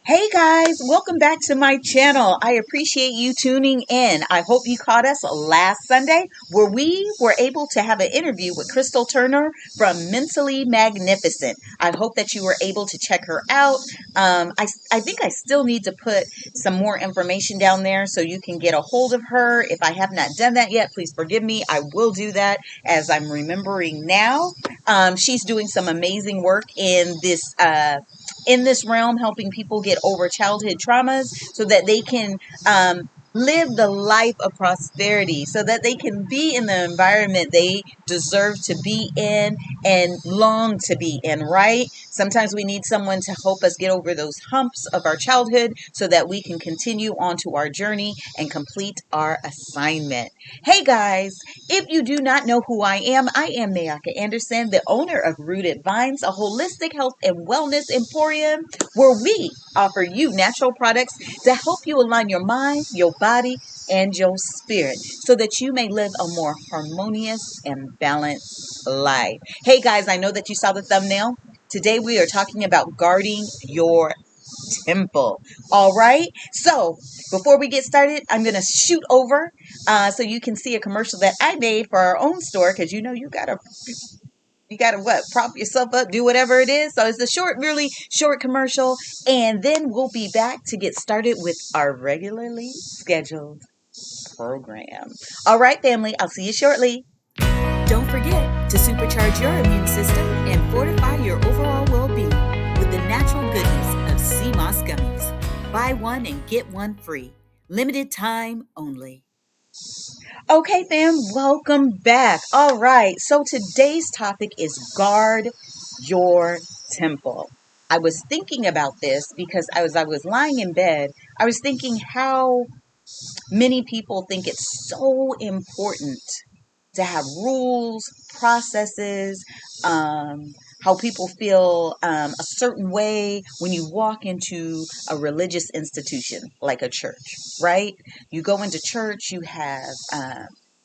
Hey guys, welcome back to my channel. I appreciate you tuning in. I hope you caught us last Sunday where we were able to have an interview with Crystal Turner from Mentally Magnificent. I hope that you were able to check her out. I think I still need to put some more information down there so you can get a hold of her. If I have not done that yet, please forgive me. I will do that as I'm remembering now. She's doing some amazing work in this realm, helping people get over childhood traumas so that they can live the life of prosperity, so that they can be in the environment they deserve to be in and long to be in, right? Sometimes we need someone to help us get over those humps of our childhood so that we can continue on to our journey and complete our assignment. Hey guys, if you do not know who I am Mayaka Anderson, the owner of Rooted Vines, a holistic health and wellness emporium where we offer you natural products to help you align your mind, your body, and your spirit so that you may live a more harmonious and balanced life. Hey guys, I know that you saw the thumbnail. Today we are talking about guarding your temple. All right. So before we get started, I'm going to shoot over so you can see a commercial that I made for our own store, because you gotta what, prop yourself up, do whatever it is. So it's a short, really short commercial, and then we'll be back to get started with our regularly scheduled program. All right, family, I'll see you shortly. Don't forget to supercharge your immune system and fortify your overall well-being with the natural goodness of sea moss gummies. Buy one and get one free. Limited time only. Okay, fam, welcome back. All right, so today's topic is guard your temple. I was thinking about this because as I was lying in bed, I was thinking how many people think it's so important to have rules, processes, how people feel a certain way when you walk into a religious institution like a church, right? You go into church, you have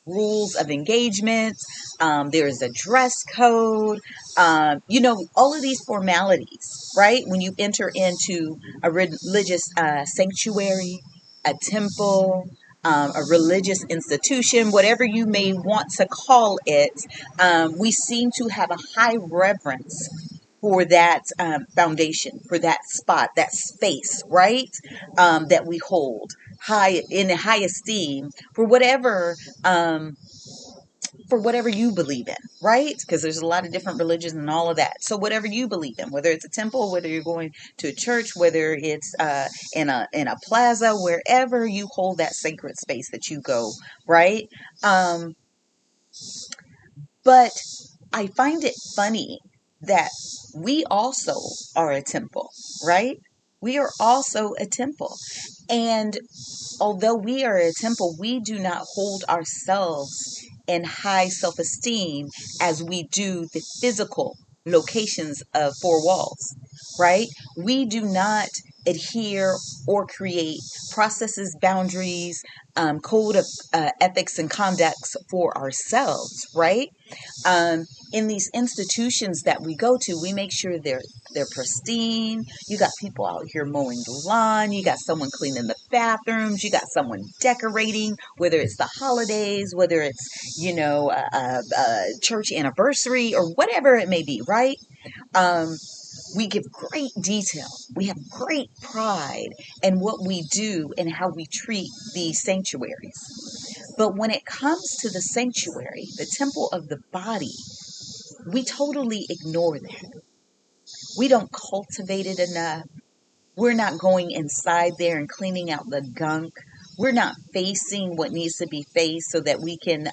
rules of engagement, there is a dress code, all of these formalities, right? When you enter into a religious sanctuary, a temple, a religious institution, whatever you may want to call it, we seem to have a high reverence for that foundation, for that spot, that space, right? That we hold high in high esteem um, for whatever you believe in, right? Because there's a lot of different religions and all of that. So whatever you believe in, whether it's a temple, whether you're going to a church, whether it's in a plaza, wherever you hold that sacred space that you go, right? Um, but I find it funny that we also are a temple, right? We are also a temple. And although we are a temple, we do not hold ourselves in high self esteem as we do the physical locations of four walls, right? We do not adhere or create processes, boundaries, code of ethics and conducts for ourselves, right? In these institutions that we go to, we make sure they're pristine. You got people out here mowing the lawn. You got someone cleaning the bathrooms. You got someone decorating, whether it's the holidays, whether it's, a church anniversary or whatever it may be, right? Um, we give great detail. We have great pride in what we do and how we treat these sanctuaries. But when it comes to the sanctuary, the temple of the body, we totally ignore that. We don't cultivate it enough. We're not going inside there and cleaning out the gunk. We're not facing what needs to be faced so that we can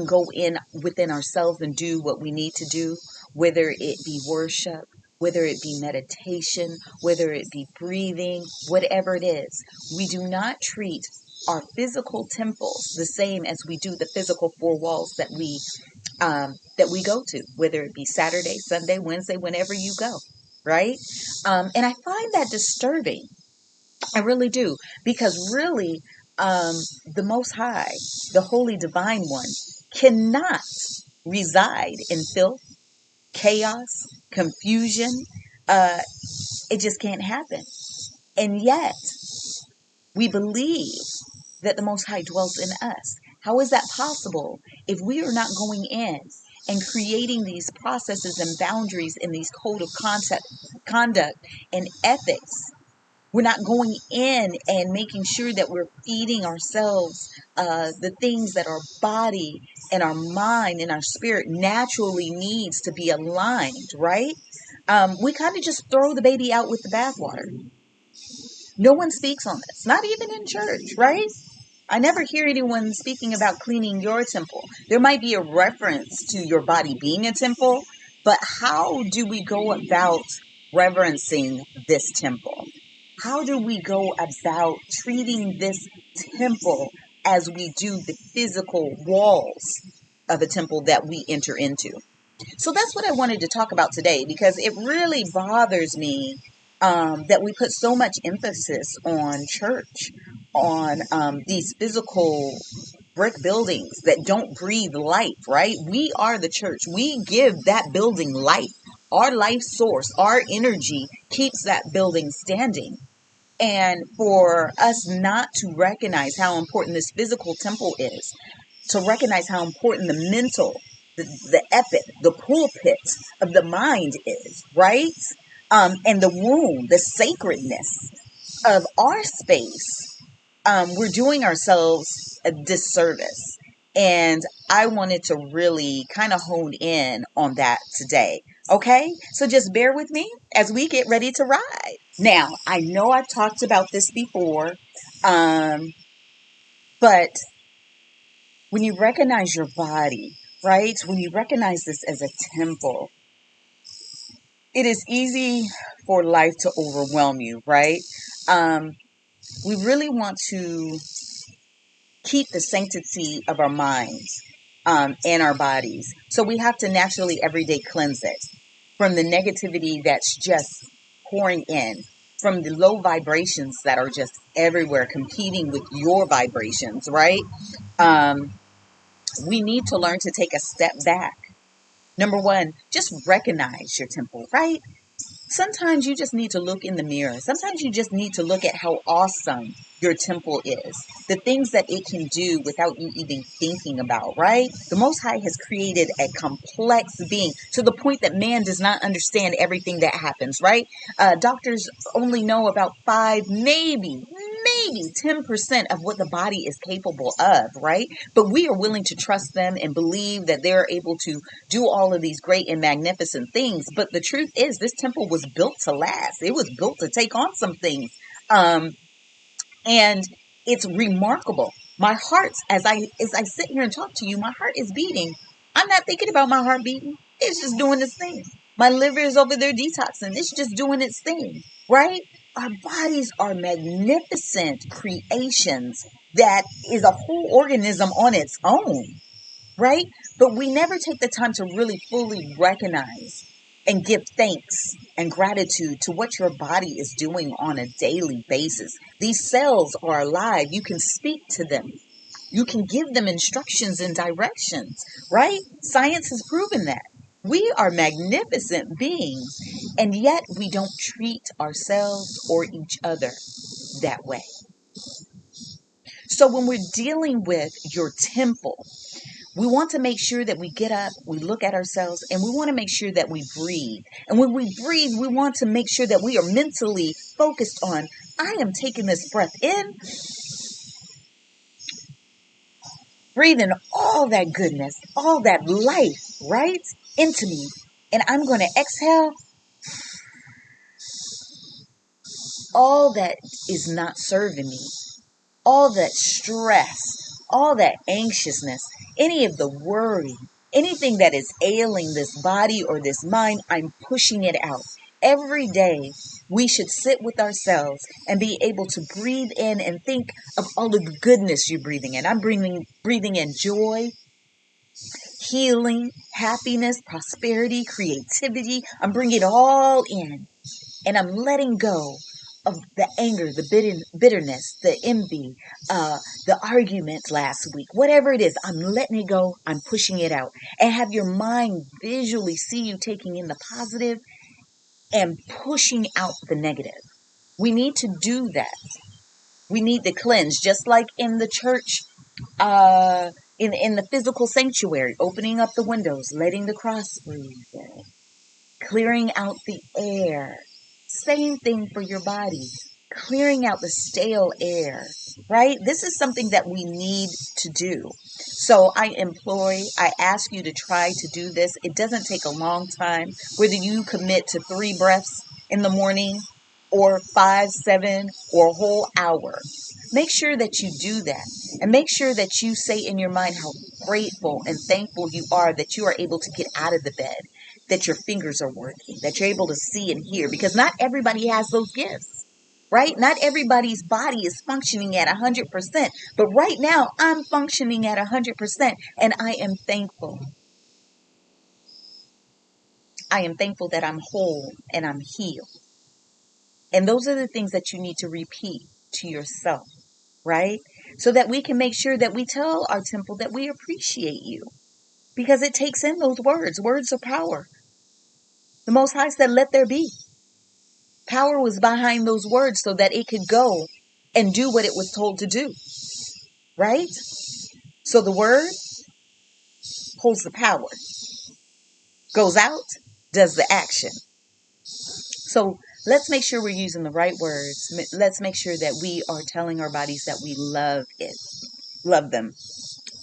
go in within ourselves and do what we need to do, whether it be worship, whether it be meditation, whether it be breathing, whatever it is. We do not treat our physical temples the same as we do the physical four walls that we go to, whether it be Saturday, Sunday, Wednesday, whenever you go, right? And I find that disturbing. I really do, because really, the Most High, the Holy Divine One, cannot reside in filth, chaos, confusion. Uh, It just can't happen. And yet, we believe that the Most High dwells in us. How is that possible if we are not going in and creating these processes and boundaries in these code of conduct and ethics? We're not going in and making sure that we're feeding ourselves the things that our body and our mind and our spirit naturally needs to be aligned, right? We kind of just throw the baby out with the bathwater. No one speaks on this, not even in church, right? I never hear anyone speaking about cleaning your temple. There might be a reference to your body being a temple, but how do we go about reverencing this temple? How do we go about treating this temple as we do the physical walls of a temple that we enter into? So that's what I wanted to talk about today, because it really bothers me that we put so much emphasis on church, on these physical brick buildings that don't breathe life, right? We are the church. We give that building life. Our life source, our energy keeps that building standing. And for us not to recognize how important this physical temple is, to recognize how important the mental, the epic, the pulpit of the mind is, right? And the womb, the sacredness of our space, we're doing ourselves a disservice. And I wanted to really kind of hone in on that today. Okay, so just bear with me as we get ready to ride. Now, I know I've talked about this before, but when you recognize your body, right? When you recognize this as a temple, it is easy for life to overwhelm you, right? We really want to keep the sanctity of our minds and our bodies. So we have to naturally every day cleanse it from the negativity that's just pouring in, from the low vibrations that are just everywhere competing with your vibrations, right? We need to learn to take a step back. Number one, just recognize your temple, right? Sometimes you just need to look in the mirror. Sometimes you just need to look at how awesome your temple is, the things that it can do without you even thinking about, right? The Most High has created a complex being to the point that man does not understand everything that happens, right? Doctors only know about 5, maybe 10% of what the body is capable of, right? But we are willing to trust them and believe that they're able to do all of these great and magnificent things. But the truth is, this temple was built to last. It was built to take on some things. And it's remarkable. My heart, as I sit here and talk to you, my heart is beating. I'm not thinking about my heart beating. It's just doing its thing. My liver is over there detoxing. It's just doing its thing, right? Our bodies are magnificent creations that is a whole organism on its own, right? But we never take the time to really fully recognize and give thanks and gratitude to what your body is doing on a daily basis. These cells are alive. You can speak to them. You can give them instructions and directions, right? Science has proven that. We are magnificent beings, and yet we don't treat ourselves or each other that way. So when we're dealing with your temple, we want to make sure that we get up, we look at ourselves, and we want to make sure that we breathe. And when we breathe, we want to make sure that we are mentally focused on, I am taking this breath in, breathing all that goodness, all that life, right, into me. And I'm going to exhale all that is not serving me, all that stress, all that anxiousness, any of the worry, anything that is ailing this body or this mind, I'm pushing it out. Every day, we should sit with ourselves and be able to breathe in and think of all the goodness you're breathing in. I'm breathing in joy, healing, happiness, prosperity, creativity. I'm bringing it all in, and I'm letting go of the anger, the bitterness, the envy, the arguments last week, whatever it is, I'm letting it go. I'm pushing it out, and have your mind visually see you taking in the positive and pushing out the negative. We need to do that. We need to cleanse, just like in the church, uh, in the physical sanctuary, opening up the windows, letting the cross breathe in, clearing out the air. Same thing for your body, clearing out the stale air, right? This is something that we need to do. So I ask you to try to do this. It doesn't take a long time, whether you commit to 3 breaths in the morning or 5, 7, or a whole hour. Make sure that you do that, and make sure that you say in your mind how grateful and thankful you are that you are able to get out of the bed, that your fingers are working, that you're able to see and hear, because not everybody has those gifts, right? Not everybody's body is functioning at 100%, but right now I'm functioning at 100%, and I am thankful. I am thankful that I'm whole and I'm healed. And those are the things that you need to repeat to yourself, right? So that we can make sure that we tell our temple that we appreciate you, because it takes in those words. Words are power. The Most High said, let there be. Power was behind those words so that it could go and do what it was told to do, right? So the word holds the power, goes out, does the action. So let's make sure we're using the right words. Let's make sure that we are telling our bodies that we love them,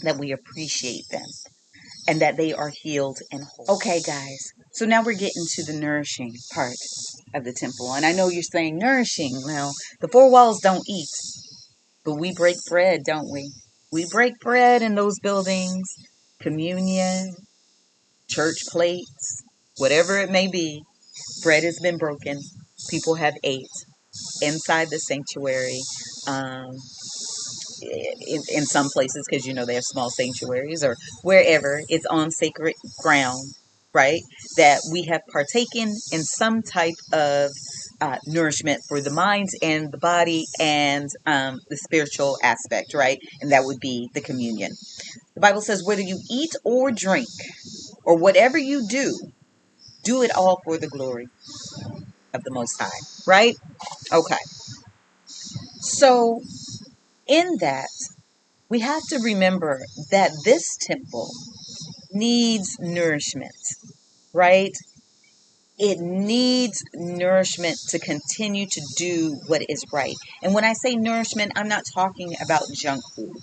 that we appreciate them, and that they are healed and whole. Okay, guys. So now we're getting to the nourishing part of the temple. And I know you're saying nourishing. Well, the four walls don't eat, but we break bread, don't we? We break bread in those buildings, communion, church plates, whatever it may be. Bread has been broken. People have ate inside the sanctuary. Um, in some places, because they have small sanctuaries, or wherever it's on sacred ground, right? That we have partaken in some type of nourishment for the mind and the body, and the spiritual aspect, right? And that would be the communion. The Bible says, whether you eat or drink or whatever you do it all for the glory of the Most High, right? Okay. So in that, we have to remember that this temple needs nourishment, right? It needs nourishment to continue to do what is right. And when I say nourishment, I'm not talking about junk food,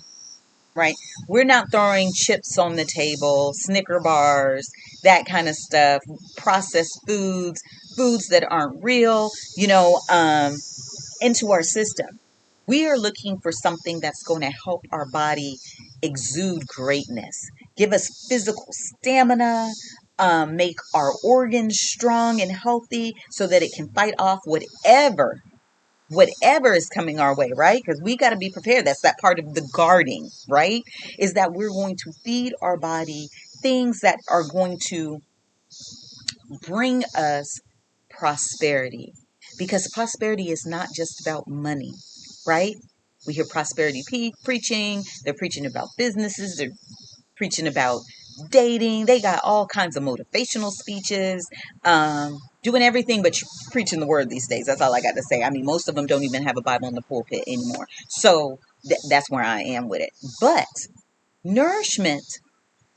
right? We're not throwing chips on the table, Snicker bars, that kind of stuff, processed foods that aren't real, into our system. We are looking for something that's going to help our body exude greatness, give us physical stamina, make our organs strong and healthy so that it can fight off whatever is coming our way, right? Because we got to be prepared. That's that part of the guarding, right? Is that we're going to feed our body things that are going to bring us prosperity, because prosperity is not just about money, right? We hear prosperity preaching. They're preaching about businesses. They're preaching about dating. They got all kinds of motivational speeches, doing everything but preaching the word these days. That's all I got to say. I mean, most of them don't even have a Bible in the pulpit anymore. So that's where I am with it. But nourishment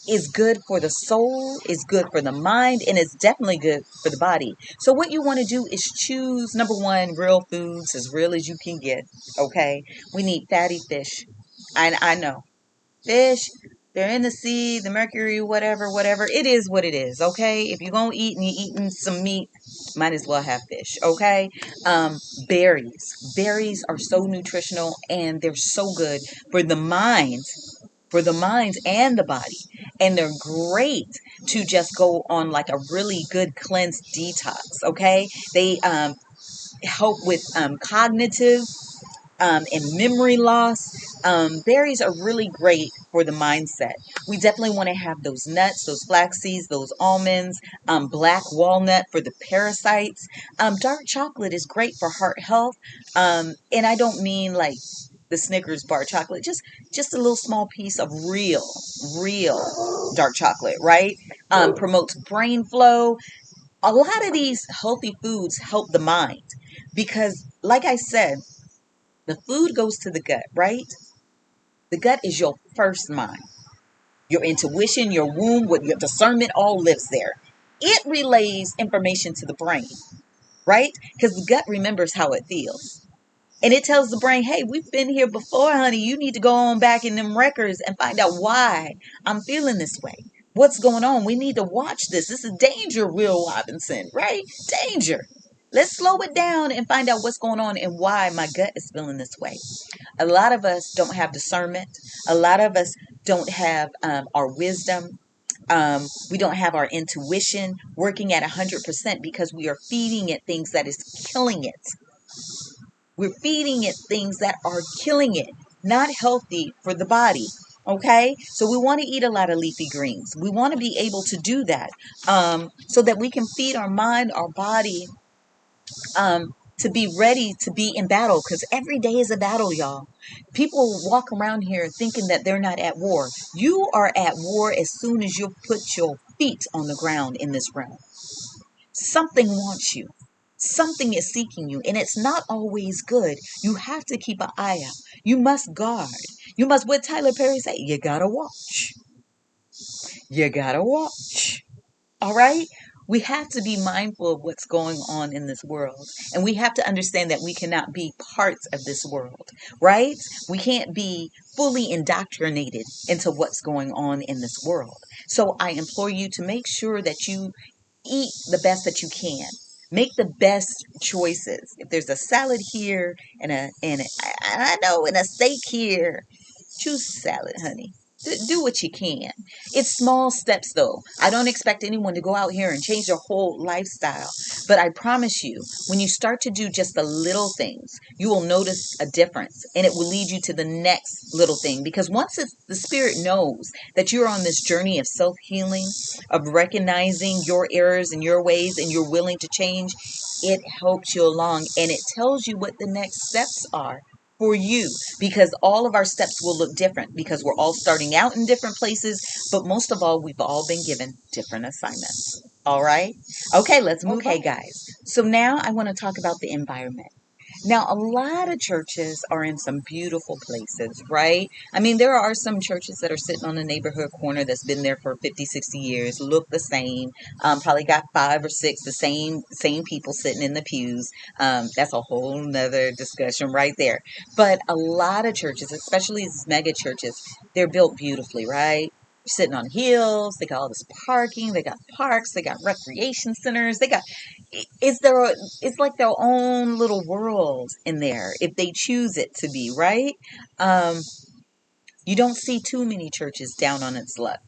is good for the soul, is good for the mind, and it's definitely good for the body. So what you want to do is choose, number one, real foods, as real as you can get, okay? We need fatty fish. I know. Fish, they're in the sea, the mercury, whatever. It is what it is, okay? If you're going to eat and you're eating some meat, might as well have fish, okay? Berries. Berries are so nutritional, and they're so good for the mind, and the body. And they're great to just go on like a really good cleanse detox, okay? They help with cognitive and memory loss. Berries are really great for the mindset. We definitely want to have those nuts, those flax seeds, those almonds, black walnut for the parasites. Dark chocolate is great for heart health. And I don't mean like the Snickers bar chocolate, just a little small piece of real dark chocolate, right? Promotes brain flow. A lot of these healthy foods help the mind because, like I said, the food goes to the gut, right? The gut is your first mind. Your intuition, your womb, with your discernment all lives there. It relays information to the brain, right? Because the gut remembers how it feels. And it tells the brain, hey, we've been here before, honey. You need to go on back in them records and find out why I'm feeling this way. What's going on? We need to watch this. This is danger, Will Robinson, right? Danger. Let's slow it down and find out what's going on and why my gut is feeling this way. A lot of us don't have discernment. A lot of us don't have our wisdom. We don't have our intuition working at 100% because we are feeding it things that is killing it. We're feeding it things that are killing it, not healthy for the body. Okay, so we want to eat a lot of leafy greens. We want to be able to do that so that we can feed our mind, our body, to be ready to be in battle, because every day is a battle, y'all. People walk around here thinking that they're not at war. You are at war as soon as you put your feet on the ground in this realm. Something wants you. Something is seeking you, and it's not always good. You have to keep an eye out. You must guard. You must, what Tyler Perry say, you gotta watch. You gotta watch. All right? We have to be mindful of what's going on in this world. And we have to understand that we cannot be parts of this world, right? We can't be fully indoctrinated into what's going on in this world. So I implore you to make sure that you eat the best that you can. Make the best choices. If there's a salad here and I know and a steak here, choose salad, honey. Do what you can. It's small steps, though. I don't expect anyone to go out here and change their whole lifestyle. But I promise you, when you start to do just the little things, you will notice a difference. And it will lead you to the next little thing. Because once the spirit knows that you're on this journey of self-healing, of recognizing your errors and your ways, and you're willing to change, it helps you along. And it tells you what the next steps are for you, because all of our steps will look different because we're all starting out in different places, but most of all, we've all been given different assignments. All right. Okay, let's move on. Okay, guys. So now I want to talk about the environment. Now, a lot of churches are in some beautiful places, right? I mean, there are some churches that are sitting on a neighborhood corner that's been there for 50, 60 years, look the same, probably got 5 or 6, the same people sitting in the pews. That's a whole nother discussion right there. But a lot of churches, especially these mega churches, they're built beautifully, right? Sitting on hills, they got all this parking, they got parks, they got recreation centers, they got it's like their own little world in there if they choose it to be, right? Um, you don't see too many churches down on its luck,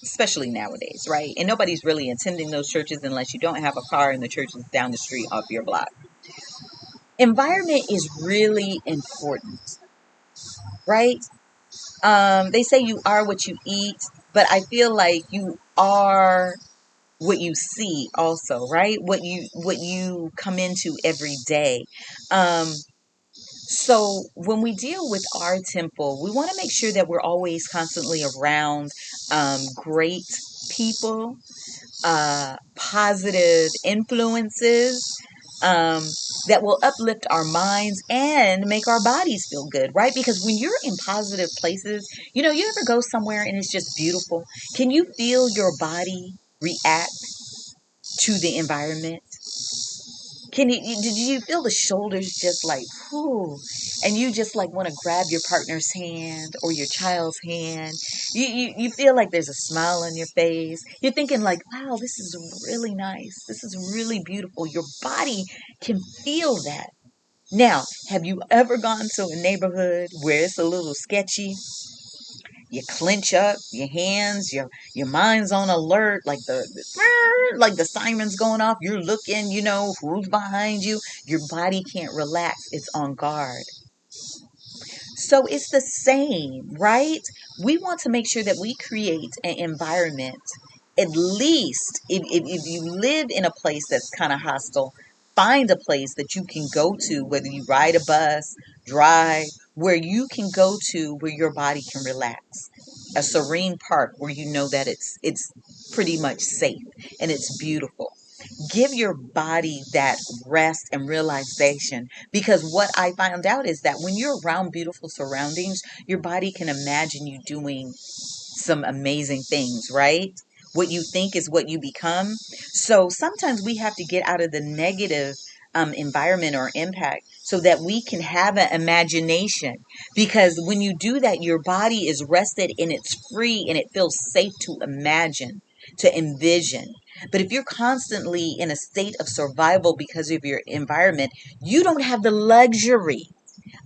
especially nowadays, right? And nobody's really attending those churches unless you don't have a car and the church is down the street off your block. Environment is really important, right? They say you are what you eat, but I feel like you are what you see also, right? What you come into every day. So when we deal with our temple, we want to make sure that we're always constantly around great people, positive influences, um, that will uplift our minds and make our bodies feel good, right? Because when you're in positive places, you ever go somewhere and it's just beautiful. Can you feel your body react to the environment? Did you feel the shoulders just like, whoo, and you just like want to grab your partner's hand or your child's hand? You feel like there's a smile on your face. You're thinking like, wow, this is really nice. This is really beautiful. Your body can feel that. Now, have you ever gone to a neighborhood where it's a little sketchy? You clench up your hands, your mind's on alert, like the siren's going off. You're looking, who's behind you. Your body can't relax. It's on guard. So it's the same, right? We want to make sure that we create an environment, at least if you live in a place that's kind of hostile, find a place that you can go to, whether you ride a bus, drive, where you can go to where your body can relax. A serene park where you know that it's pretty much safe and it's beautiful. Give your body that rest and realization, because what I found out is that when you're around beautiful surroundings, your body can imagine you doing some amazing things, right? What you think is what you become. So sometimes we have to get out of the negative environment or impact so that we can have an imagination. Because when you do that, your body is rested and it's free and it feels safe to imagine, to envision. But if you're constantly in a state of survival because of your environment, you don't have the luxury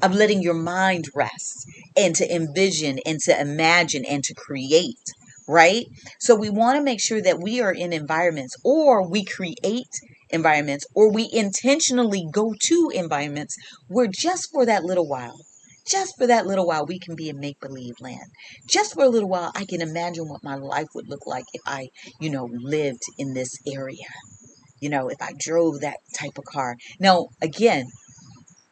of letting your mind rest and to envision and to imagine and to create, right? So we want to make sure that we are in environments, or we create environments, or we intentionally go to environments where just for that little while, just for that little while, we can be in make believe land. Just for a little while, I can imagine what my life would look like if I, lived in this area. If I drove that type of car. Now, again,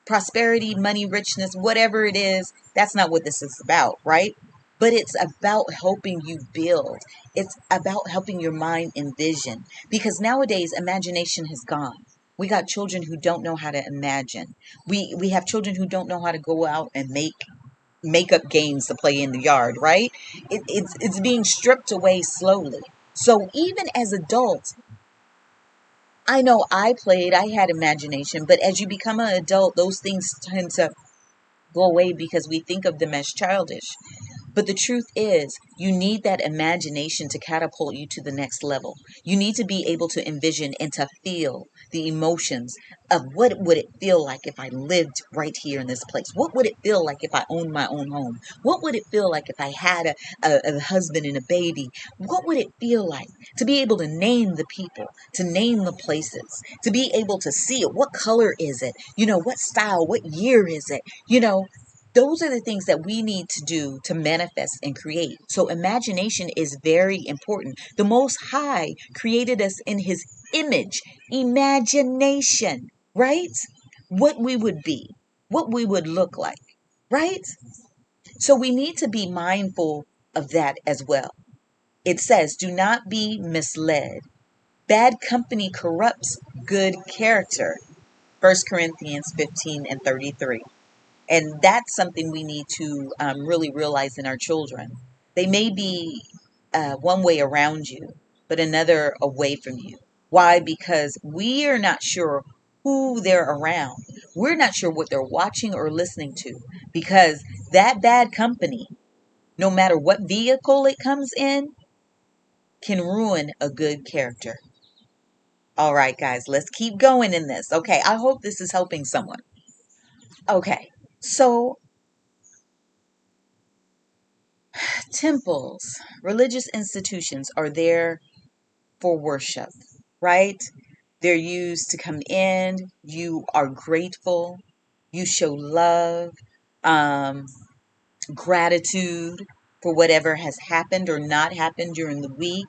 prosperity, money, richness, whatever it is, that's not what this is about, right? But it's about helping you build. It's about helping your mind envision. Because nowadays, imagination has gone. We got children who don't know how to imagine. We have children who don't know how to go out and make up games to play in the yard, right? It's being stripped away slowly. So even as adults, I know I had imagination, but as you become an adult, those things tend to go away because we think of them as childish. But the truth is, you need that imagination to catapult you to the next level. You need to be able to envision and to feel the emotions of what would it feel like if I lived right here in this place? What would it feel like if I owned my own home? What would it feel like if I had a husband and a baby? What would it feel like to be able to name the people, to name the places, to be able to see it? What color is it? What style, what year is it? Those are the things that we need to do to manifest and create. So imagination is very important. The Most High created us in his image. Imagination, right? What we would be, what we would look like, right? So we need to be mindful of that as well. It says, do not be misled. Bad company corrupts good character. 1 Corinthians 15 and 33. And that's something we need to really realize in our children. They may be one way around you, but another away from you. Why? Because we are not sure who they're around. We're not sure what they're watching or listening to, because that bad company, no matter what vehicle it comes in, can ruin a good character. All right, guys, let's keep going in this. Okay, I hope this is helping someone. Okay, so temples, religious institutions are there for worship, right? They're used to come in. You are grateful. You show love, um, gratitude for whatever has happened or not happened during the week,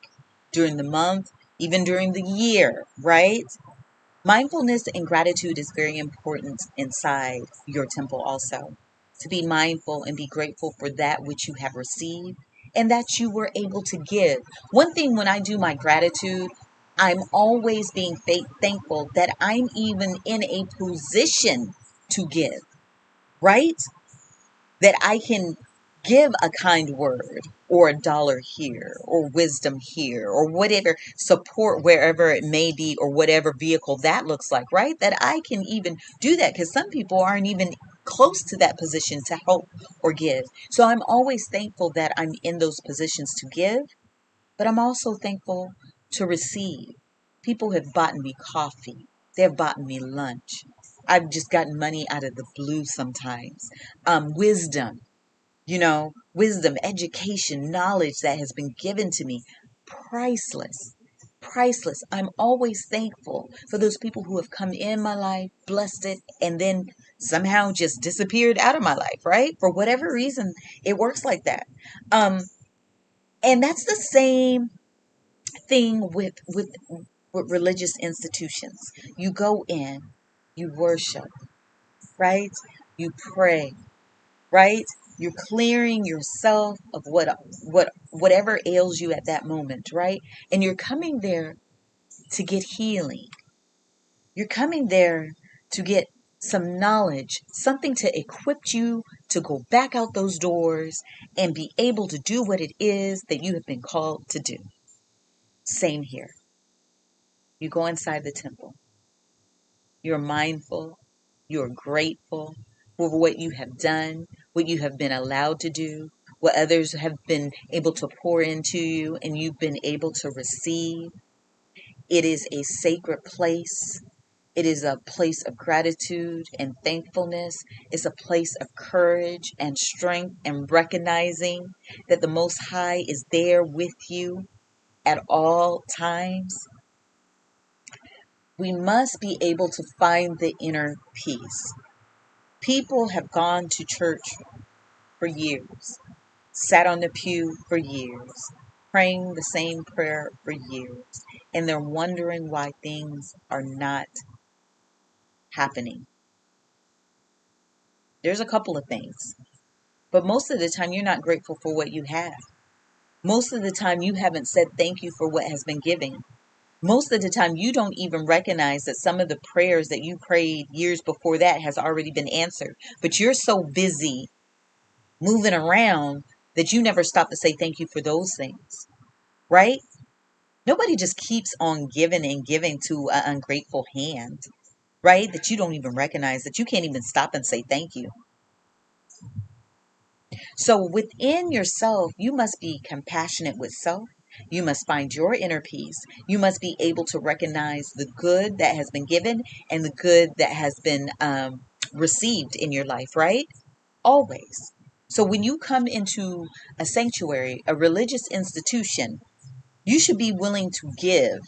during the month, even during the year, right? Mindfulness and gratitude is very important inside your temple also. To be mindful and be grateful for that which you have received and that you were able to give. One thing when I do my gratitude, I'm always being thankful that I'm even in a position to give, right? That I can give a kind word or a dollar here or wisdom here or whatever, support wherever it may be, or whatever vehicle that looks like, right? That I can even do that, because some people aren't even close to that position to help or give. So I'm always thankful that I'm in those positions to give, but I'm also thankful to receive. People have bought me coffee. They've bought me lunch. I've just gotten money out of the blue sometimes. Wisdom, wisdom, education, knowledge that has been given to me. Priceless. Priceless. I'm always thankful for those people who have come in my life, blessed it, and then somehow just disappeared out of my life, right? For whatever reason, it works like that. And that's the same thing with religious institutions. You go in, you worship, right? You pray, right? You're clearing yourself of whatever ails you at that moment, right? And you're coming there to get healing. You're coming there to get some knowledge, something to equip you to go back out those doors and be able to do what it is that you have been called to do. Same here. You go inside the temple. You're mindful. You're grateful for what you have done, what you have been allowed to do, what others have been able to pour into you, and you've been able to receive. It is a sacred place. It is a place of gratitude and thankfulness. It's a place of courage and strength and recognizing that the Most High is there with you at all times. We must be able to find the inner peace. People have gone to church for years, sat on the pew for years, praying the same prayer for years, and they're wondering why things are not happening. There's a couple of things, but most of the time you're not grateful for what you have. Most of the time you haven't said thank you for what has been given. Most of the time you don't even recognize that some of the prayers that you prayed years before that has already been answered, but you're so busy moving around that you never stop to say thank you for those things, right? Nobody just keeps on giving and giving to an ungrateful hand, right? That you don't even recognize, that you can't even stop and say thank you. So within yourself, you must be compassionate with self. You must find your inner peace. You must be able to recognize the good that has been given and the good that has been received in your life, right? Always. So when you come into a sanctuary, a religious institution, you should be willing to give.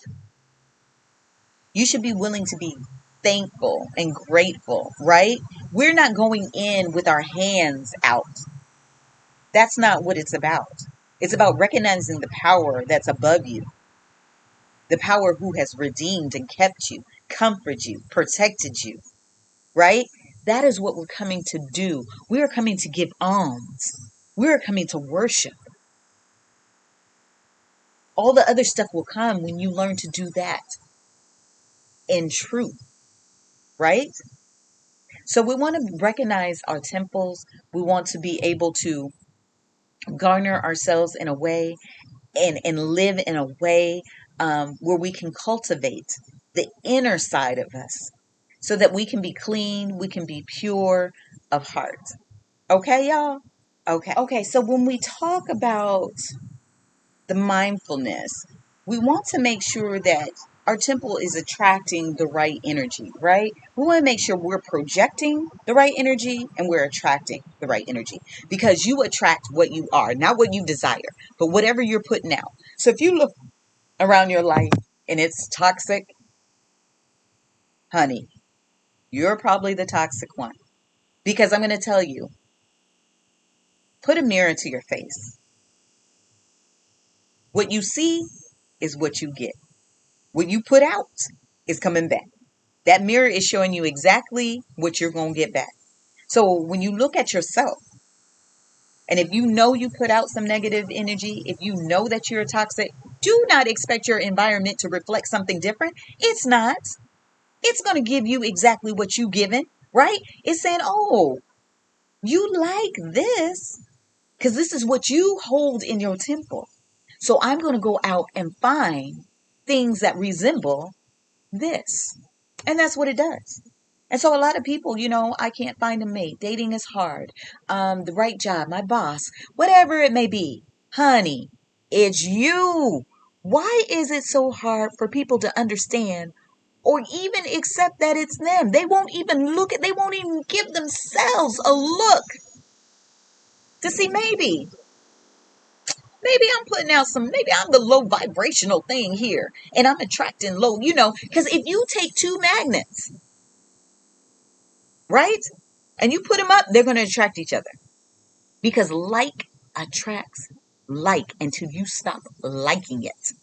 You should be willing to be thankful and grateful, right? We're not going in with our hands out. That's not what it's about. It's about recognizing the power that's above you, the power who has redeemed and kept you, comforted you, protected you, right? That is what we're coming to do. We are coming to give alms. We are coming to worship. All the other stuff will come when you learn to do that in truth, right? So we want to recognize our temples. We want to be able to garner ourselves in a way and live in a way where we can cultivate the inner side of us so that we can be clean, we can be pure of heart. Okay, y'all? Okay, so when we talk about the mindfulness, we want to make sure that our temple is attracting the right energy, right? We want to make sure we're projecting the right energy and we're attracting the right energy because you attract what you are, not what you desire, but whatever you're putting out. So if you look around your life and it's toxic, honey, you're probably the toxic one. Because I'm going to tell you, put a mirror to your face. What you see is what you get. What you put out is coming back. That mirror is showing you exactly what you're going to get back. So when you look at yourself, and if you know you put out some negative energy, if you know that you're toxic, do not expect your environment to reflect something different. It's not. It's going to give you exactly what you've given, right? It's saying, oh, you like this because this is what you hold in your temple. So I'm going to go out and find things that resemble this. And that's what it does. And so a lot of people, I can't find a mate. Dating is hard. The right job, my boss, whatever it may be. Honey, it's you. Why is it so hard for people to understand or even accept that it's them? They won't even they won't even give themselves a look to see maybe I'm putting out maybe I'm the low vibrational thing here and I'm attracting low, because if you take two magnets, right? And you put them up, they're going to attract each other because like attracts like until you stop liking it,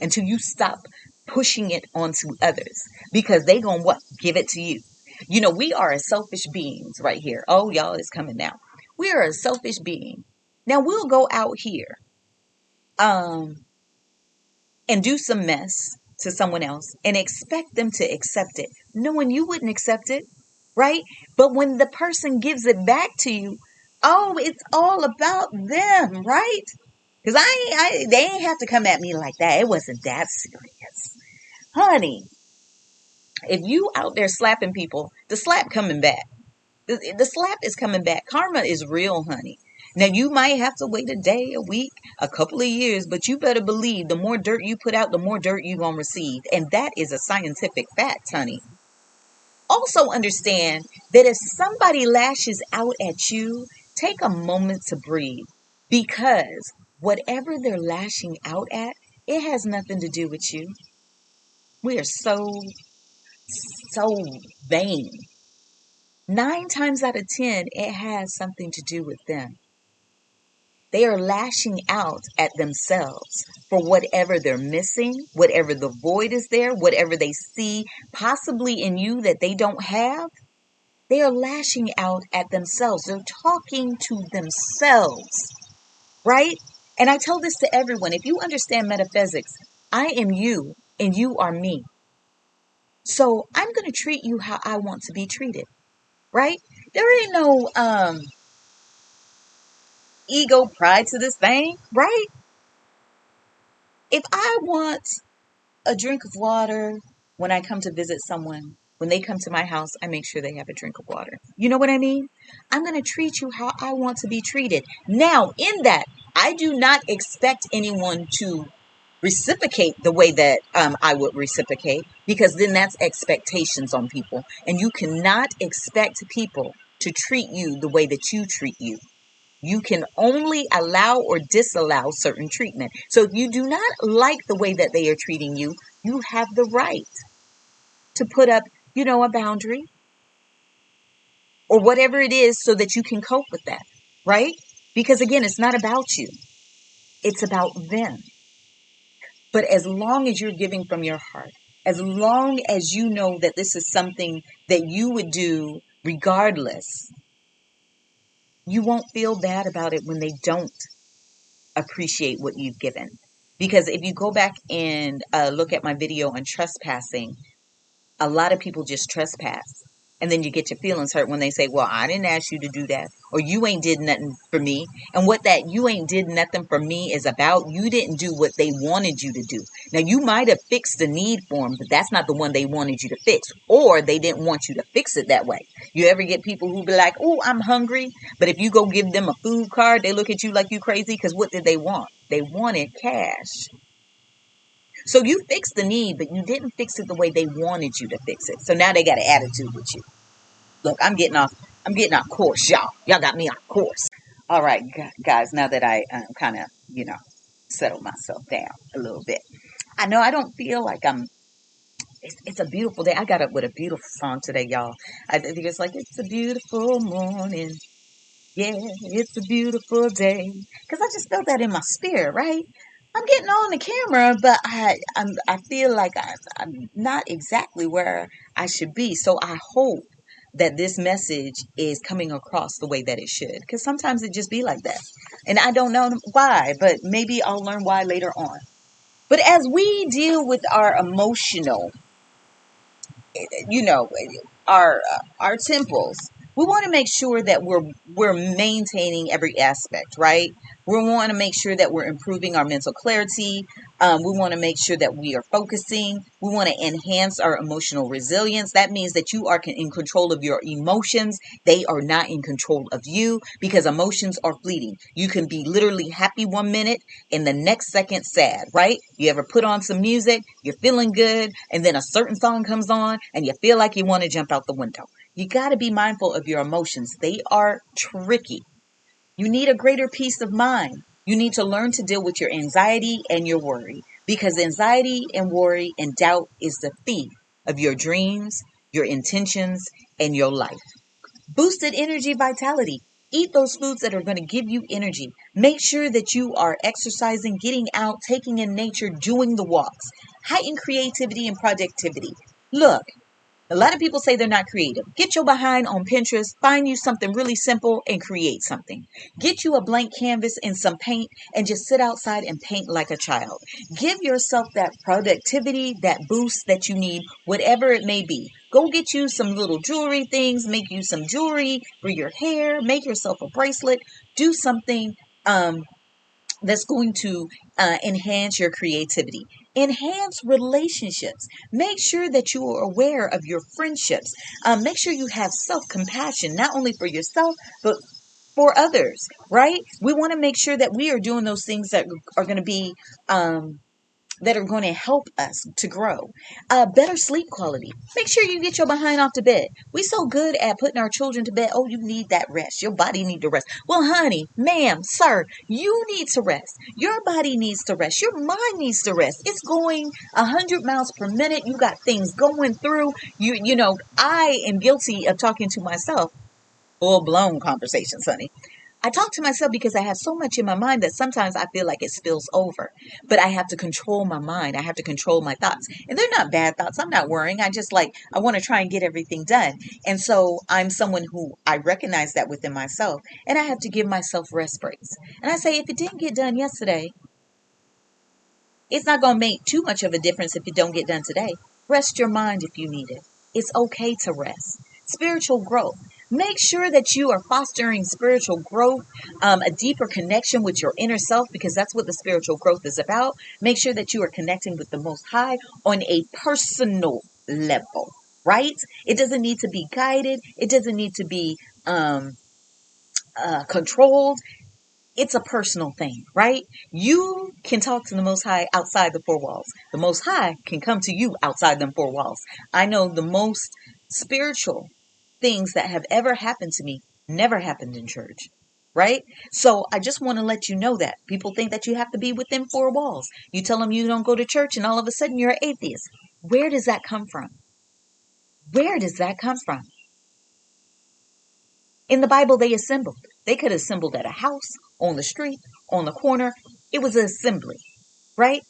until you stop pushing it onto others because they going to what? Give it to you. We are a selfish beings right here. Oh, y'all, it's coming now. We are a selfish being. Now we'll go out here and do some mess to someone else and expect them to accept it, knowing you wouldn't accept it, right? But when the person gives it back to you, oh, it's all about them, right? Because they ain't have to come at me like that. It wasn't that serious. Honey, if you out there slapping people, the slap coming back. The slap is coming back. Karma is real, honey. Now, you might have to wait a day, a week, a couple of years, but you better believe the more dirt you put out, the more dirt you're going to receive. And that is a scientific fact, honey. Also understand that if somebody lashes out at you, take a moment to breathe, because whatever they're lashing out at, it has nothing to do with you. We are so vain. 9 times out of 10, it has something to do with them. They are lashing out at themselves for whatever they're missing, whatever the void is there, whatever they see possibly in you that they don't have. They are lashing out at themselves. They're talking to themselves, right? And I tell this to everyone. If you understand metaphysics, I am you and you are me. So I'm going to treat you how I want to be treated, right? There ain't no ego pride to this thing, right? If I want a drink of water when I come to visit someone, when they come to my house, I make sure they have a drink of water. You know what I mean? I'm going to treat you how I want to be treated. Now, in that, I do not expect anyone to reciprocate the way that I would reciprocate, because then that's expectations on people. And you cannot expect people to treat you the way that you treat you. You can only allow or disallow certain treatment. So if you do not like the way that they are treating you, you have the right to put up, a boundary or whatever it is so that you can cope with that, right? Because again, it's not about you. It's about them. But as long as you're giving from your heart, as long as you know that this is something that you would do regardless, you won't feel bad about it when they don't appreciate what you've given. Because if you go back and look at my video on trespassing, a lot of people just trespass. And then you get your feelings hurt when they say, well, I didn't ask you to do that. Or you ain't did nothing for me. And what that you ain't did nothing for me is about, you didn't do what they wanted you to do. Now, you might have fixed the need for them, but that's not the one they wanted you to fix. Or they didn't want you to fix it that way. You ever get people who be like, oh, I'm hungry. But if you go give them a food card, they look at you like you crazy, because what did they want? They wanted cash. So you fixed the need, but you didn't fix it the way they wanted you to fix it. So now they got an attitude with you. Look, I'm getting off course, y'all. Y'all got me off course. All right, guys, now that I kind of, settled myself down a little bit. I know I don't feel like it's a beautiful day. I got up with a beautiful song today, y'all. I think it's like, it's a beautiful morning. Yeah, it's a beautiful day. Because I just felt that in my spirit, right? I'm getting on the camera, but I feel like I'm not exactly where I should be. So I hope that this message is coming across the way that it should. Because sometimes it just be like that. And I don't know why, but maybe I'll learn why later on. But as we deal with our emotional, our temples, we want to make sure that we're maintaining every aspect, right? We want to make sure that we're improving our mental clarity. We want to make sure that we are focusing. We want to enhance our emotional resilience. That means that you are in control of your emotions. They are not in control of you, because emotions are fleeting. You can be literally happy 1 minute and the next second sad, right? You ever put on some music, you're feeling good, and then a certain song comes on and you feel like you want to jump out the window. You got to be mindful of your emotions. They are tricky. You need a greater peace of mind. You need to learn to deal with your anxiety and your worry, because anxiety and worry and doubt is the thief of your dreams, your intentions, and your life. Boosted energy, vitality. Eat those foods that are going to give you energy. Make sure that you are exercising, getting out, taking in nature, doing the walks. Heighten creativity and productivity. Look, A lot of people say they're not creative. Get your behind on Pinterest, find you something really simple and create something. Get you a blank canvas and some paint and just sit outside and paint like a child. Give yourself that productivity, that boost that you need, whatever it may be. Go get you some little jewelry things, make you some jewelry for your hair, make yourself a bracelet, do something that's going to enhance your creativity. Enhance relationships. Make sure that you are aware of your friendships. Make sure you have self-compassion, not only for yourself, but for others, right? We want to make sure that we are doing those things that are going to be that are going to help us to grow. Better sleep quality. Make sure you get your behind off to bed. We so good at putting our children to bed. Oh, you need that rest. Your body need to rest. Well, honey, ma'am, sir, you need to rest. Your body needs to rest. Your mind needs to rest. It's going 100 miles per minute. You got things going through. You know, I am guilty of talking to myself. Full blown conversations, honey. I talk to myself because I have so much in my mind that sometimes I feel like it spills over. But I have to control my mind. I have to control my thoughts. And they're not bad thoughts. I'm not worrying. I want to try and get everything done. And so I'm someone who I recognize that within myself. And I have to give myself rest breaks. And I say, if it didn't get done yesterday, it's not going to make too much of a difference if it don't get done today. Rest your mind if you need it. It's okay to rest. Spiritual growth. Make sure that you are fostering spiritual growth, a deeper connection with your inner self, because that's what the spiritual growth is about. Make sure that you are connecting with the Most High on a personal level, right? It doesn't need to be guided. It doesn't need to be controlled. It's a personal thing, right? You can talk to the Most High outside the four walls. The Most High can come to you outside them four walls. I know the most spiritual things that have ever happened to me never happened in church, right? So I just want to let you know that. People think that you have to be within four walls. You tell them you don't go to church and all of a sudden you're an atheist. Where does that come from? Where does that come from? In the Bible, they assembled. They could have assembled at a house, on the street, on the corner. It was an assembly, right?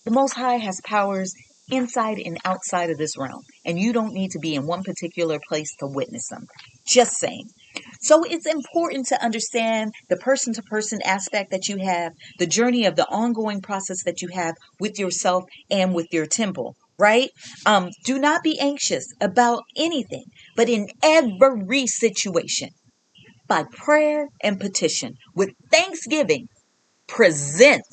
The Most High has powers inside and outside of this realm, and you don't need to be in one particular place to witness them. Just saying. So it's important to understand the person-to-person aspect that you have, the journey of the ongoing process that you have with yourself and with your temple, right? Do not be anxious about anything, but in every situation, by prayer and petition, with thanksgiving, present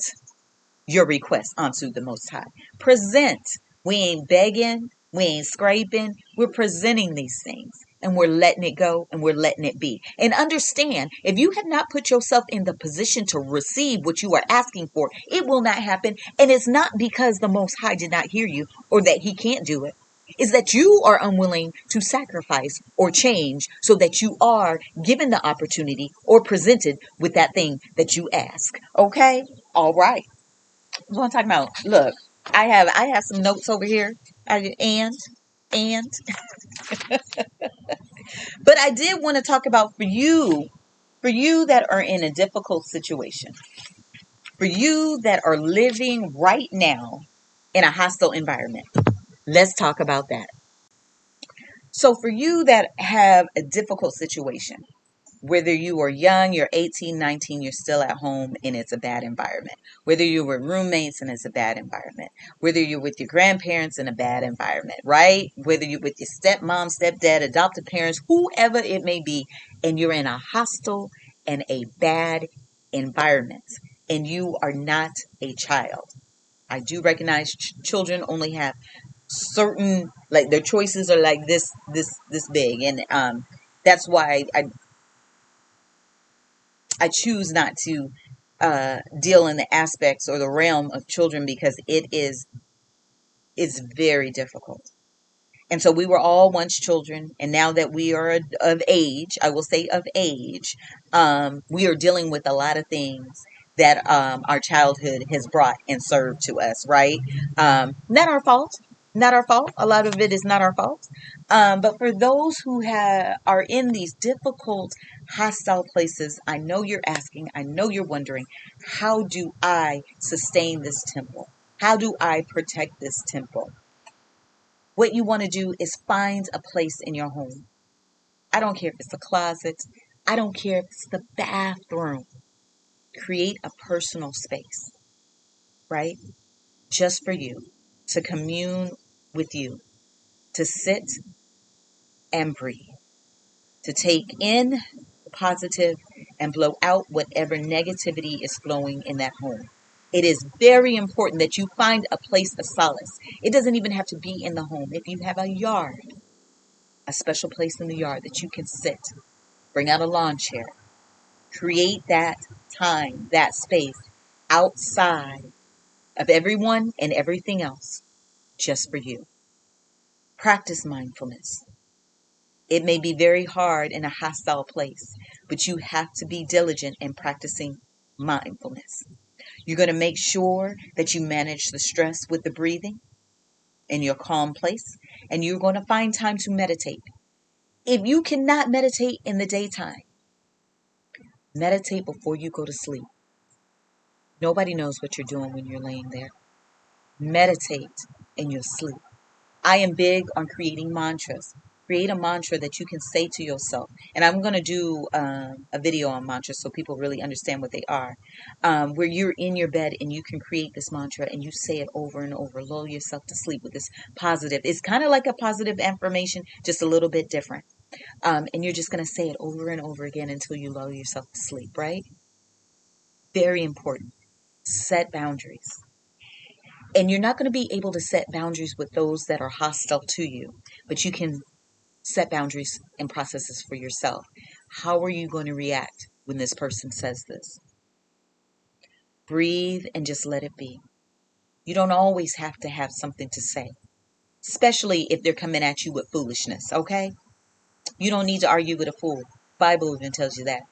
your request unto the Most High. Present. We ain't begging. We ain't scraping. We're presenting these things and we're letting it go and we're letting it be. And understand, if you have not put yourself in the position to receive what you are asking for, it will not happen. And it's not because the Most High did not hear you or that he can't do it. Is that you are unwilling to sacrifice or change so that you are given the opportunity or presented with that thing that you ask. Okay? All right. What I'm talking about. Look, I have some notes over here. And but I did want to talk about for you that are in a difficult situation, for you that are living right now in a hostile environment. Let's talk about that. So for you that have a difficult situation, whether you are young, you're 18, 19, you're still at home and it's a bad environment. Whether you're with roommates and it's a bad environment. Whether you're with your grandparents in a bad environment, right? Whether you're with your stepmom, stepdad, adopted parents, whoever it may be, and you're in a hostile and a bad environment, and you are not a child. I do recognize children only have certain, like their choices are like this big, and that's why I choose not to deal in the aspects or the realm of children because it's very difficult. And so we were all once children, and now that we are of age, I will say of age, we are dealing with a lot of things that our childhood has brought and served to us, right? Not our fault. Not our fault. A lot of it is not our fault. But for those who are in these difficult, hostile places, I know you're asking, I know you're wondering, how do I sustain this temple? How do I protect this temple? What you want to do is find a place in your home. I don't care if it's the closet. I don't care if it's the bathroom. Create a personal space, right? Just for you, to commune with you, to sit and breathe, to take in the positive and blow out whatever negativity is flowing in that home. It is very important that you find a place of solace. It doesn't even have to be in the home. If you have a yard, a special place in the yard that you can sit, bring out a lawn chair, create that time, that space outside of everyone and everything else just for you. Practice mindfulness. It may be very hard in a hostile place, but you have to be diligent in practicing mindfulness. You're going to make sure that you manage the stress with the breathing in your calm place, and you're going to find time to meditate. If you cannot meditate in the daytime, meditate before you go to sleep. Nobody knows what you're doing when you're laying there. Meditate in your sleep. I am big on creating mantras. Create a mantra that you can say to yourself. And I'm going to do a video on mantras so people really understand what they are. Where you're in your bed and you can create this mantra and you say it over and over. Lull yourself to sleep with this positive. It's kind of like a positive affirmation, just a little bit different. And you're just going to say it over and over again until you lull yourself to sleep, right? Very important. Set boundaries. And you're not going to be able to set boundaries with those that are hostile to you, but you can set boundaries and processes for yourself. How are you going to react when this person says this? Breathe and just let it be. You don't always have to have something to say, especially if they're coming at you with foolishness, okay? You don't need to argue with a fool. Bible even tells you that.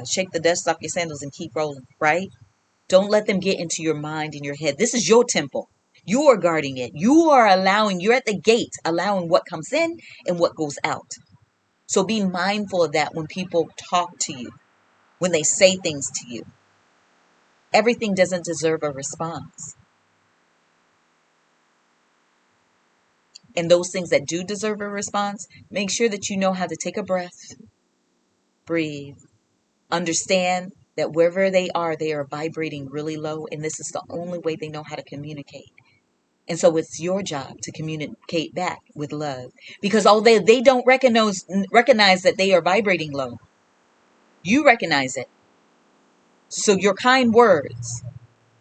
Shake the dust off your sandals and keep rolling, right? Don't let them get into your mind and your head. This is your temple. You are guarding it. You're at the gate, allowing what comes in and what goes out. So be mindful of that when people talk to you, when they say things to you. Everything doesn't deserve a response. And those things that do deserve a response, make sure that you know how to take a breath, breathe, understand that wherever they are vibrating really low, and this is the only way they know how to communicate. And so it's your job to communicate back with love. Because although they don't recognize that they are vibrating low, you recognize it. So your kind words,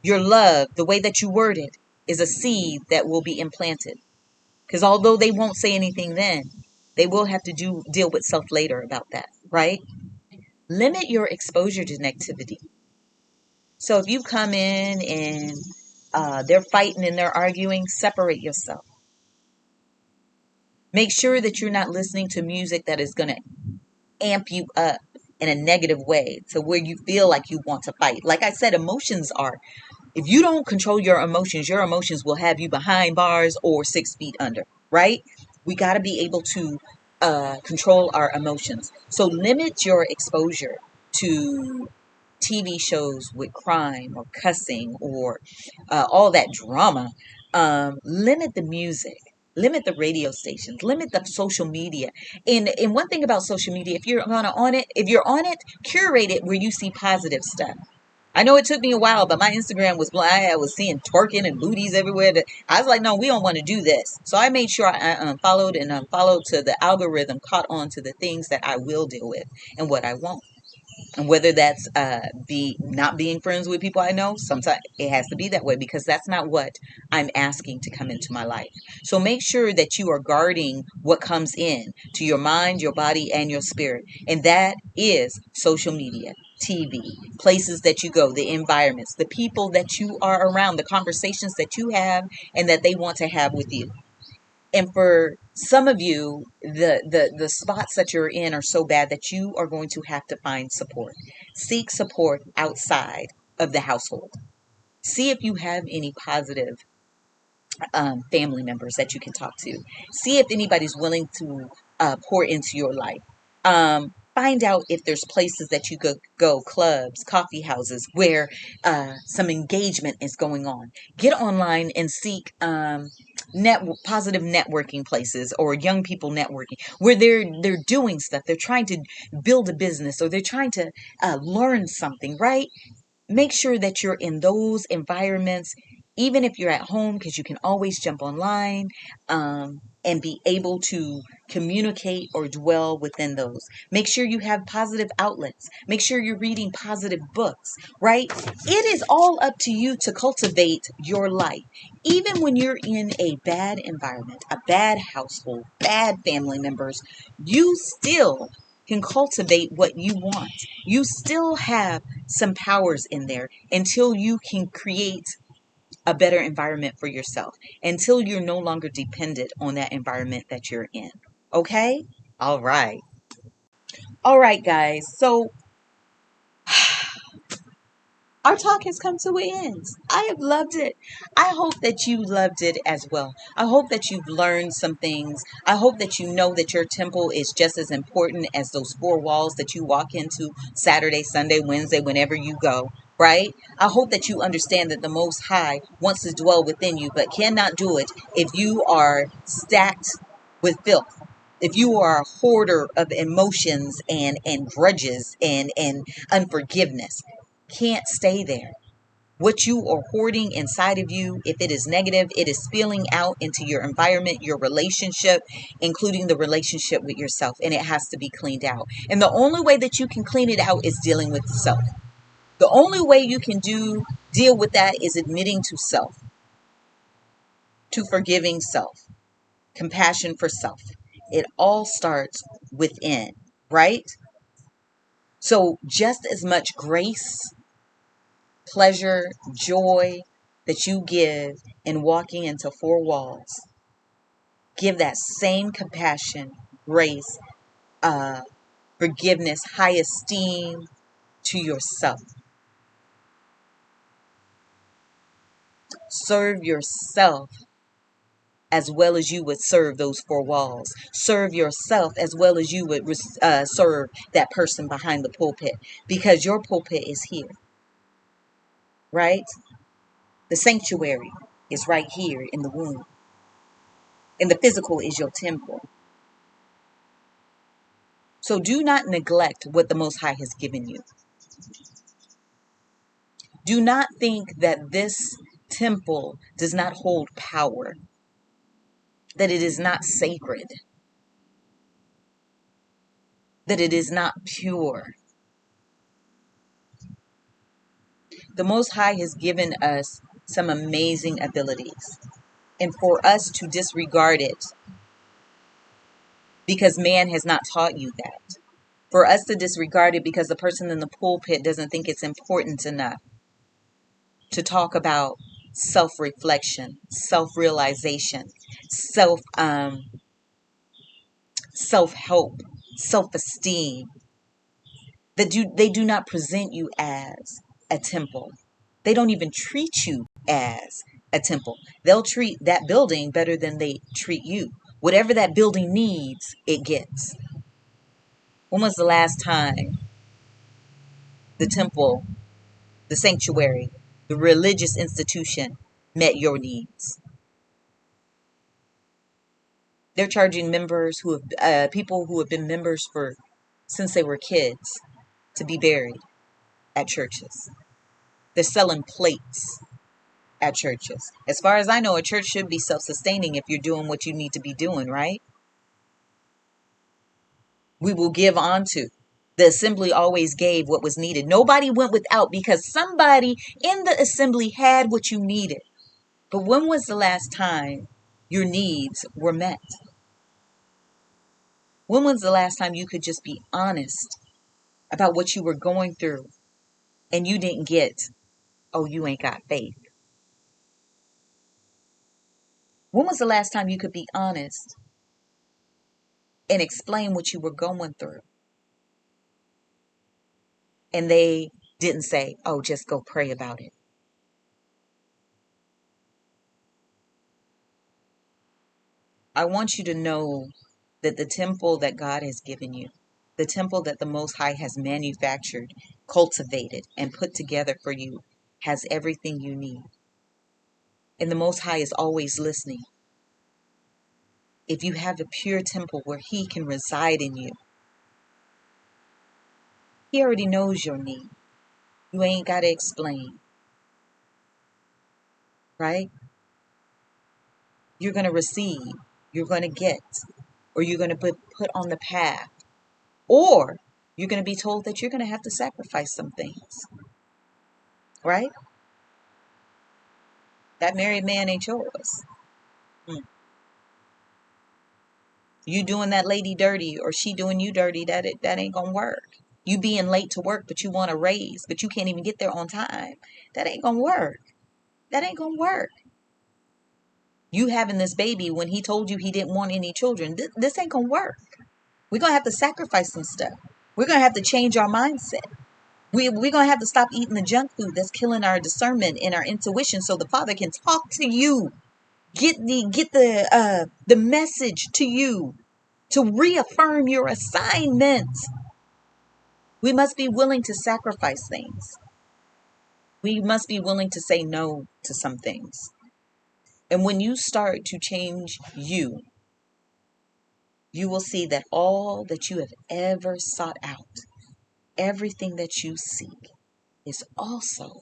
your love, the way that you word it, is a seed that will be implanted. Because although they won't say anything then, they will have to deal with self later about that, right? Limit your exposure to negativity. So if you come in and they're fighting and they're arguing, separate yourself. Make sure that you're not listening to music that is going to amp you up in a negative way to where you feel like you want to fight. Like I said, if you don't control your emotions will have you behind bars or 6 feet under, right? We got to be able to control our emotions. So limit your exposure to TV shows with crime or cussing or all that drama. Limit the music. Limit the radio stations. Limit the social media. And one thing about social media, if you're on it, curate it where you see positive stuff. I know it took me a while, but my Instagram was blind. I was seeing twerking and booties everywhere. I was like, no, we don't want to do this. So I made sure I unfollowed and unfollowed to the algorithm caught on to the things that I will deal with and what I won't. And whether that's not being friends with people I know, sometimes it has to be that way because that's not what I'm asking to come into my life. So make sure that you are guarding what comes in to your mind, your body, and your spirit. And that is social media, TV, places that you go, the environments, the people that you are around, the conversations that you have and that they want to have with you. And for some of you, the spots that you're in are so bad that you are going to have to find support. Seek support outside of the household. See if you have any positive family members that you can talk to. See if anybody's willing to pour into your life. Find out if there's places that you could go, clubs, coffee houses, where some engagement is going on. Get online and seek positive networking places, or young people networking, where they're doing stuff. They're trying to build a business, or they're trying to learn something, right? Make sure that you're in those environments, even if you're at home, because you can always jump online and be able to communicate or dwell within those. Make sure you have positive outlets. Make sure you're reading positive books, right? It is all up to you to cultivate your life. Even when you're in a bad environment, a bad household, bad family members, you still can cultivate what you want. You still have some powers in there until you can create a better environment for yourself, until you're no longer dependent on that environment that you're in. Okay? All right. All right, guys. So our talk has come to an end. I have loved it. I hope that you loved it as well. I hope that you've learned some things. I hope that you know that your temple is just as important as those four walls that you walk into Saturday, Sunday, Wednesday, whenever you go, right? I hope that you understand that the Most High wants to dwell within you, but cannot do it if you are stacked with filth. If you are a hoarder of emotions and grudges and unforgiveness, can't stay there. What you are hoarding inside of you, if it is negative, it is spilling out into your environment, your relationship, including the relationship with yourself, and it has to be cleaned out. And the only way that you can clean it out is dealing with self. The only way you can deal with that is admitting to self, to forgiving self, compassion for self. It all starts within, right? So just as much grace, pleasure, joy that you give in walking into four walls, give that same compassion, grace, uh, forgiveness, high esteem to yourself. Serve yourself as well as you would serve those four walls. Serve yourself as well as you would serve that person behind the pulpit, because your pulpit is here, right? The sanctuary is right here in the womb, and the physical is your temple. So do not neglect what the Most High has given you. Do not think that this temple does not hold power, that it is not sacred, that it is not pure. The Most High has given us some amazing abilities, and for us to disregard it because man has not taught you that, for us to disregard it because the person in the pulpit doesn't think it's important enough to talk about self-reflection, self-realization, self-help, self-esteem, they do not present you as a temple. They don't even treat you as a temple. They'll treat that building better than they treat you. Whatever that building needs, it gets. When was the last time the temple, the sanctuary, the religious institution met your needs? They're charging members who have people who have been members for since they were kids to be buried at churches. They're selling plates at churches. As far as I know, a church should be self-sustaining if you're doing what you need to be doing, right? We will give on to. The assembly always gave what was needed. Nobody went without because somebody in the assembly had what you needed. But when was the last time your needs were met? When was the last time you could just be honest about what you were going through and you didn't get, oh, you ain't got faith? When was the last time you could be honest and explain what you were going through and they didn't say, oh, just go pray about it? I want you to know that the temple that God has given you The temple that the Most High has manufactured, cultivated, and put together for you has everything you need. And the Most High is always listening. If you have a pure temple where He can reside in you, He already knows your need. You ain't got to explain, right? You're going to receive, you're going to get, or you're going to be put on the path, or you're going to be told that you're going to have to sacrifice some things, right? That married man ain't yours. You doing that lady dirty or she doing you dirty, that ain't gonna work. You being late to work, but you want a raise, but you can't even get there on time. That ain't gonna work. That ain't gonna work. You having this baby when he told you he didn't want any children. This ain't gonna work. We're gonna have to sacrifice some stuff. We're gonna have to change our mindset. We're gonna have to stop eating the junk food that's killing our discernment and our intuition, so the Father can talk to you, get the message to you, to reaffirm your assignment. We must be willing to sacrifice things. We must be willing to say no to some things. And when you start to change you, you will see that all that you have ever sought out, everything that you seek, is also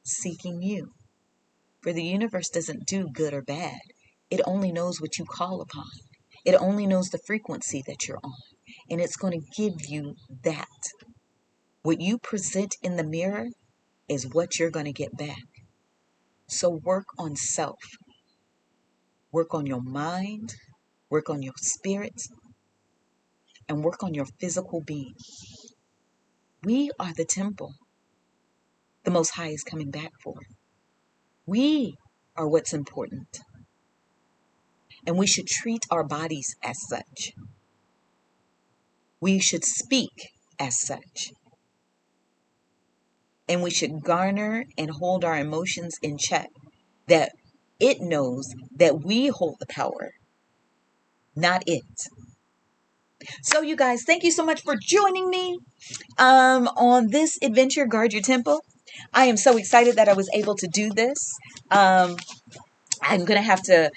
seeking you. For the universe doesn't do good or bad. It only knows what you call upon. It only knows the frequency that you're on. And it's going to give you that. What you present in the mirror is what you're going to get back. So work on self. Work on your mind. Work on your spirit. And work on your physical being. We are the temple the Most High is coming back for. We are what's important. And we should treat our bodies as such. We should speak as such. And we should garner and hold our emotions in check, that it knows that we hold the power, not it. So you guys, thank you so much for joining me on this adventure, Guard Your Temple. I am so excited that I was able to do this. I'm going to have to,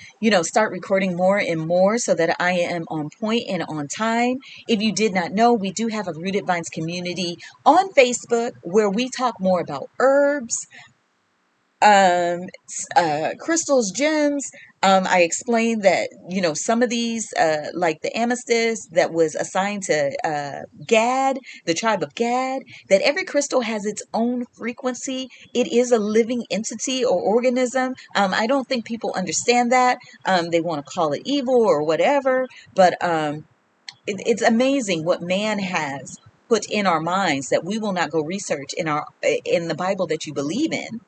start recording more and more so that I am on point and on time. If you did not know, we do have a Rooted Vines community on Facebook where we talk more about herbs, crystals, gems. I explained that, some of these, like the amethyst that was assigned to Gad, the tribe of Gad, that every crystal has its own frequency. It is a living entity or organism. I don't think people understand that. They want to call it evil or whatever, but it's amazing what man has put in our minds that we will not go research in the Bible that you believe in.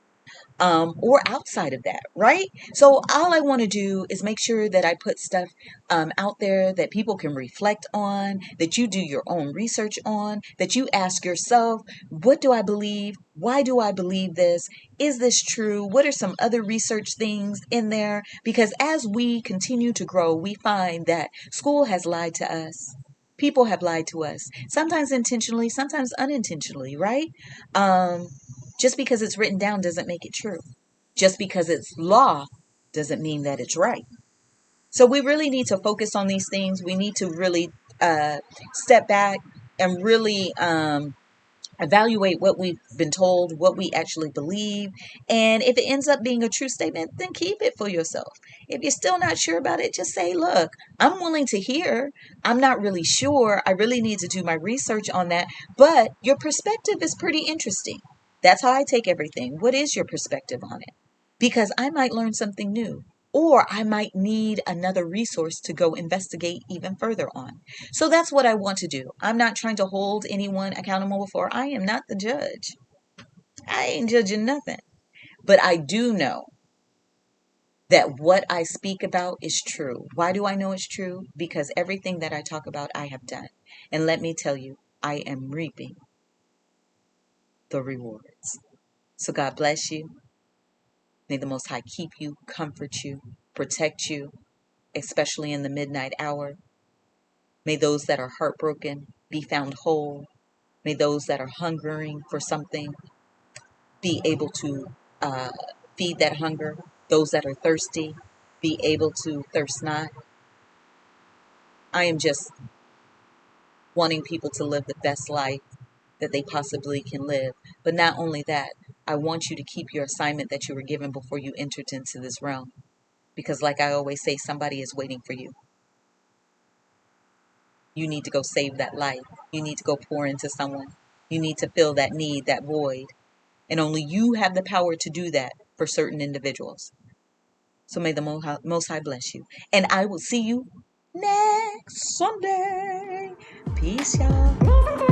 Or outside of that, right? So all I want to do is make sure that I put stuff out there that people can reflect on, that you do your own research on, that you ask yourself, what do I believe? Why do I believe this? Is this true? What are some other research things in there? Because as we continue to grow, we find that school has lied to us. People have lied to us, sometimes intentionally, sometimes unintentionally, right? Just because it's written down doesn't make it true. Just because it's law doesn't mean that it's right. So we really need to focus on these things. We need to really step back and really evaluate what we've been told, what we actually believe. And if it ends up being a true statement, then keep it for yourself. If you're still not sure about it, just say, look, I'm willing to hear. I'm not really sure. I really need to do my research on that. But your perspective is pretty interesting. That's how I take everything. What is your perspective on it? Because I might learn something new. Or I might need another resource to go investigate even further on. So that's what I want to do. I'm not trying to hold anyone accountable for. I am not the judge. I ain't judging nothing. But I do know that what I speak about is true. Why do I know it's true? Because everything that I talk about, I have done. And let me tell you, I am reaping the rewards. So God bless you. May the Most High keep you, comfort you, protect you, especially in the midnight hour. May those that are heartbroken be found whole. May those that are hungering for something be able to uh, feed that hunger. Those that are thirsty be able to thirst not. I am just wanting people to live the best life that they possibly can live. But not only that, I want you to keep your assignment that you were given before you entered into this realm. Because like I always say, somebody is waiting for you. You need to go save that life. You need to go pour into someone. You need to fill that need, that void. And only you have the power to do that for certain individuals. So may the Most High bless you. And I will see you next Sunday. Peace, y'all.